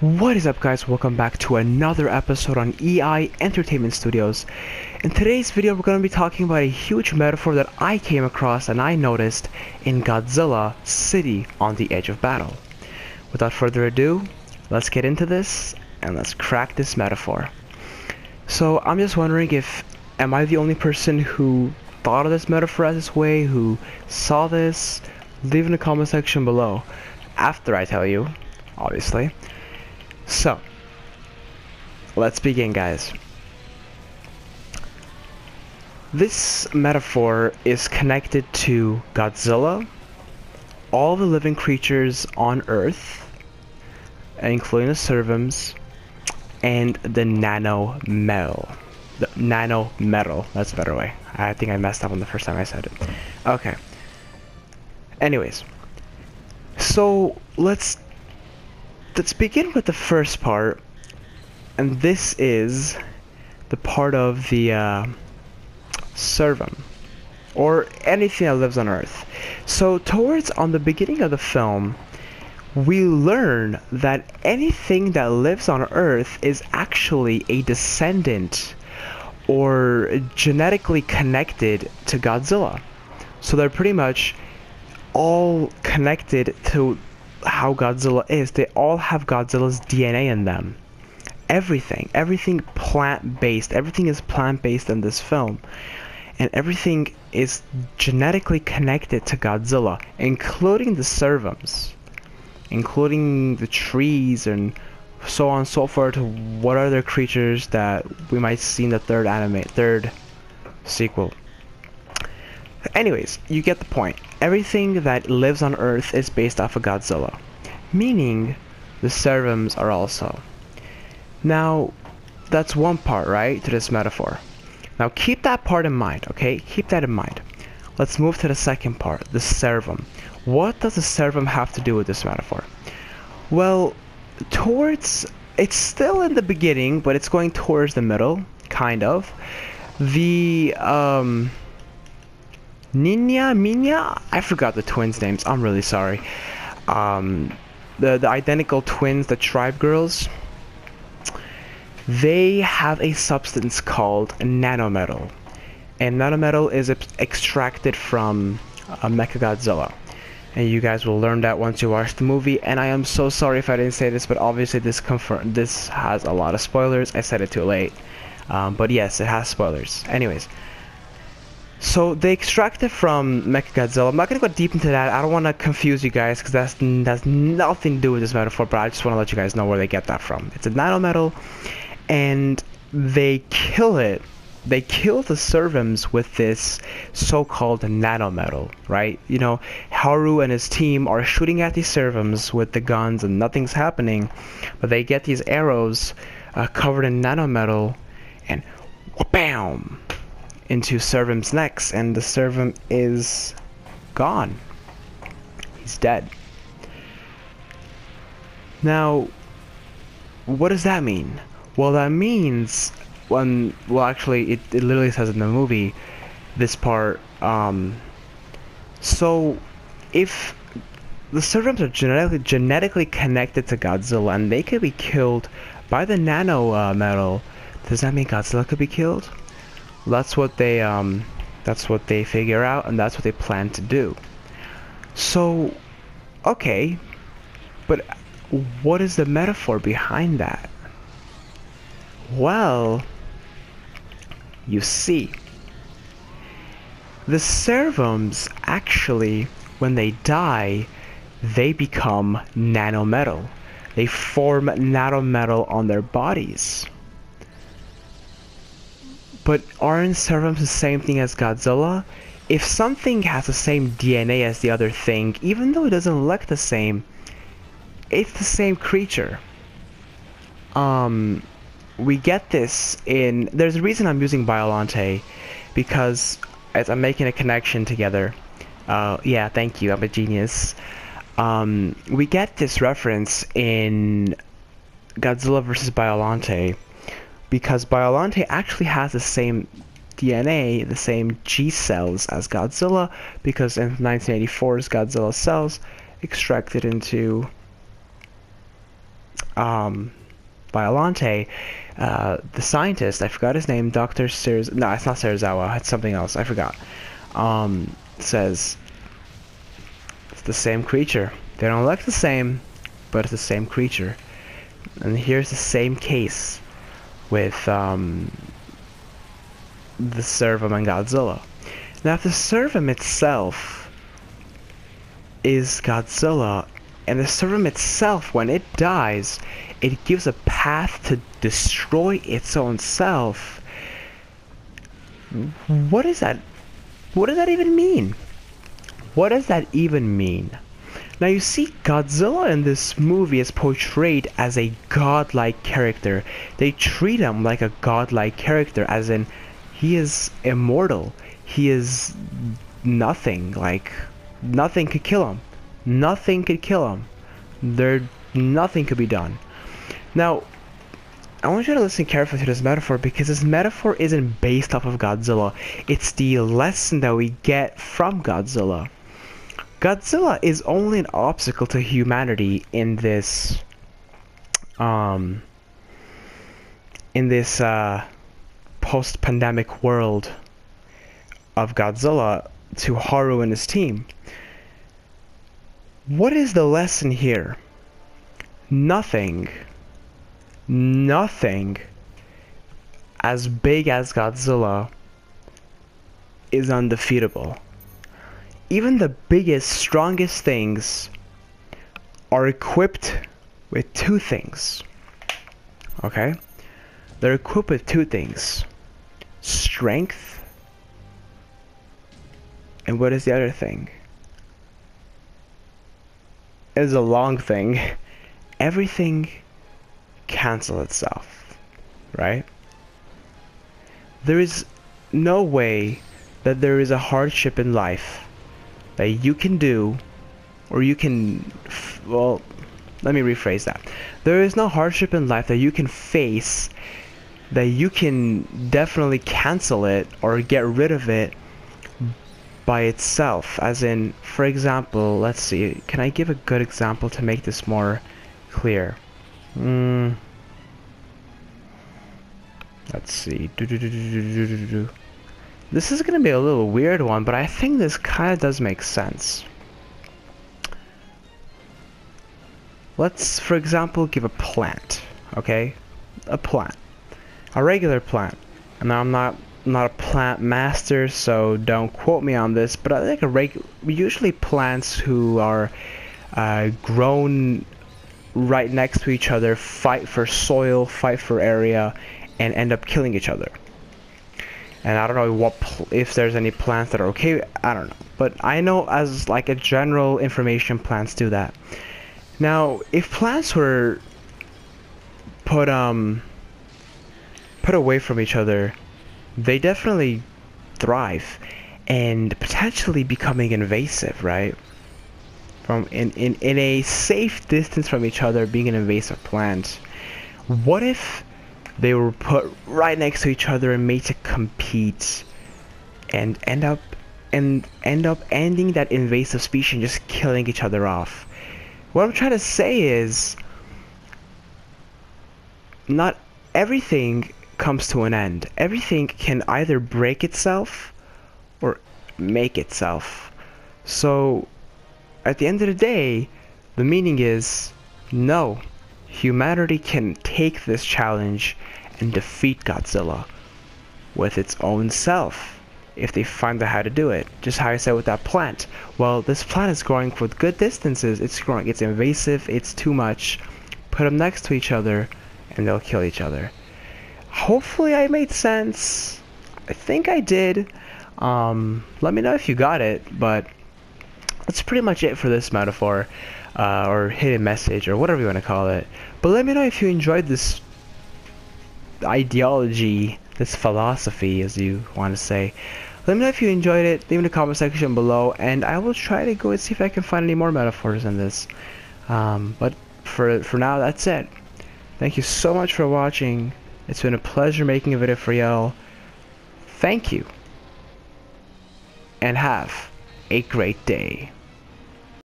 What is up, guys? Welcome back to another episode on EI Entertainment Studios. In today's video we're going to be talking about a huge metaphor that I came across and I noticed in Godzilla City on the Edge of Battle. Without further ado, let's get into this and let's crack this metaphor. So I'm just wondering if am I the only person who thought of this metaphor as this way, who saw this? Leave in the comment section below after I tell you, obviously. So, let's begin, guys. This metaphor is connected to Godzilla, all the living creatures on Earth, including the Seraphim, and the Nano Metal. The Nano Metal, that's a better way. I think I messed up on the first time I said it. Okay. Anyways, so let's begin with the first part, and this is the part of the Serum, or anything that lives on Earth. So on the beginning of the film, we learn that anything that lives on Earth is actually a descendant or genetically connected to Godzilla. So they're pretty much all connected to how Godzilla is. They all have Godzilla's DNA in them. Everything plant-based. Everything is plant-based in this film. And everything is genetically connected to Godzilla, including the Serums, including the trees and so on and so forth. What other creatures that we might see in the third sequel. Anyways, you get the point. Everything that lives on Earth is based off of Godzilla, meaning the Serums are also. Now, that's one part, right, to this metaphor. Now keep that part in mind, okay? Keep that in mind. Let's move to the second part, the Serum. What does the Serum have to do with this metaphor? Well, it's still in the beginning, but it's going towards the middle, kind of. The, Minya? I forgot the twins' names. I'm really sorry. The identical twins, the tribe girls, they have a substance called nanometal. And nanometal is extracted from Mechagodzilla. And you guys will learn that once you watch the movie. And I am so sorry if I didn't say this, but obviously this has a lot of spoilers. I said it too late. But yes, it has spoilers. Anyways. So they extract it from Mechagodzilla. I'm not going to go deep into that. I don't want to confuse you guys because that's nothing to do with this metaphor, but I just want to let you guys know where they get that from. It's a nanometal, and they kill it. They kill the Serums with this so-called nanometal, right? You know, Haru and his team are shooting at these Serums with the guns and nothing's happening, but they get these arrows covered in nanometal, and wha-bam! Into Serum's necks, and the Serum is gone. He's dead. Now, what does that mean? Well, that means actually, it literally says in the movie, this part, so if the Serums are genetically connected to Godzilla, and they could be killed by the nano metal, does that mean Godzilla could be killed? That's what they figure out, and that's what they plan to do. So, okay, but what is the metaphor behind that? Well, you see, the Serums actually, when they die, they become nanometal. They form nanometal on their bodies. But aren't Serums the same thing as Godzilla? If something has the same DNA as the other thing, even though it doesn't look the same, it's the same creature. We get this in... There's a reason I'm using Biollante, because as I'm making a connection together. Yeah, thank you, I'm a genius. We get this reference in Godzilla vs. Biollante, because Biollante actually has the same DNA, the same G cells as Godzilla, because in 1984's Godzilla cells extracted into Biollante, the scientist, I forgot his name, Dr. Sears, no, it's not Serizawa, it's something else, I forgot, says it's the same creature. They don't look the same, but it's the same creature. And here's the same case with the Seraphim and Godzilla. Now, if the Seraphim itself is Godzilla, and the Serum itself, when it dies, it gives a path to destroy its own self. What is that? What does that even mean? What does that even mean? Now you see, Godzilla in this movie is portrayed as a godlike character. They treat him like a godlike character, as in he is immortal. He is nothing. Like, nothing could kill him. Nothing could kill him. Nothing could be done. Now, I want you to listen carefully to this metaphor, because this metaphor isn't based off of Godzilla. It's the lesson that we get from Godzilla. Godzilla is only an obstacle to humanity in this post-pandemic world of Godzilla to Haru and his team. What is the lesson here? Nothing as big as Godzilla is undefeatable. Even the biggest, strongest things are equipped with two things. Okay? They're equipped with two things. Strength. And what is the other thing? It's a long thing. Everything cancels itself. Right? There is no way that there is a hardship in life that you can do, or you can, well, let me rephrase that. There is no hardship in life that you can face that you can definitely cancel it or get rid of it by itself. As in, for example, let's see, can I give a good example to make this more clear? Let's see. This is gonna be a little weird one, but I think this kind of does make sense. Let's, for example, give a plant, okay? A plant. A regular plant. And I'm not a plant master, so don't quote me on this, but I think usually plants who are grown right next to each other fight for soil, fight for area, and end up killing each other. And I don't know if there's any plants that are okay, I don't know. But I know, as like a general information, plants do that. Now, if plants were put away from each other, they definitely thrive, and potentially becoming invasive, right? From in a safe distance from each other, being an invasive plant. What if they were put right next to each other and made to compete, and end up ending that invasive species and just killing each other off? What I'm trying to say is, not everything comes to an end. Everything can either break itself or make itself. So at the end of the day, the meaning is, no, humanity can take this challenge and defeat Godzilla with its own self if they find out how to do it. Just how I said with that plant. Well, this plant is growing for good distances. It's growing. It's invasive. It's too much. Put them next to each other and they'll kill each other. Hopefully I made sense. I think I did. Let me know if you got it, but that's pretty much it for this metaphor, or hidden message, or whatever you want to call it. But let me know if you enjoyed this ideology, this philosophy, as you want to say. Let me know if you enjoyed it. Leave in the comment section below, and I will try to go and see if I can find any more metaphors in this. But for now, that's it. Thank you so much for watching. It's been a pleasure making a video for y'all. Thank you, and have a great day.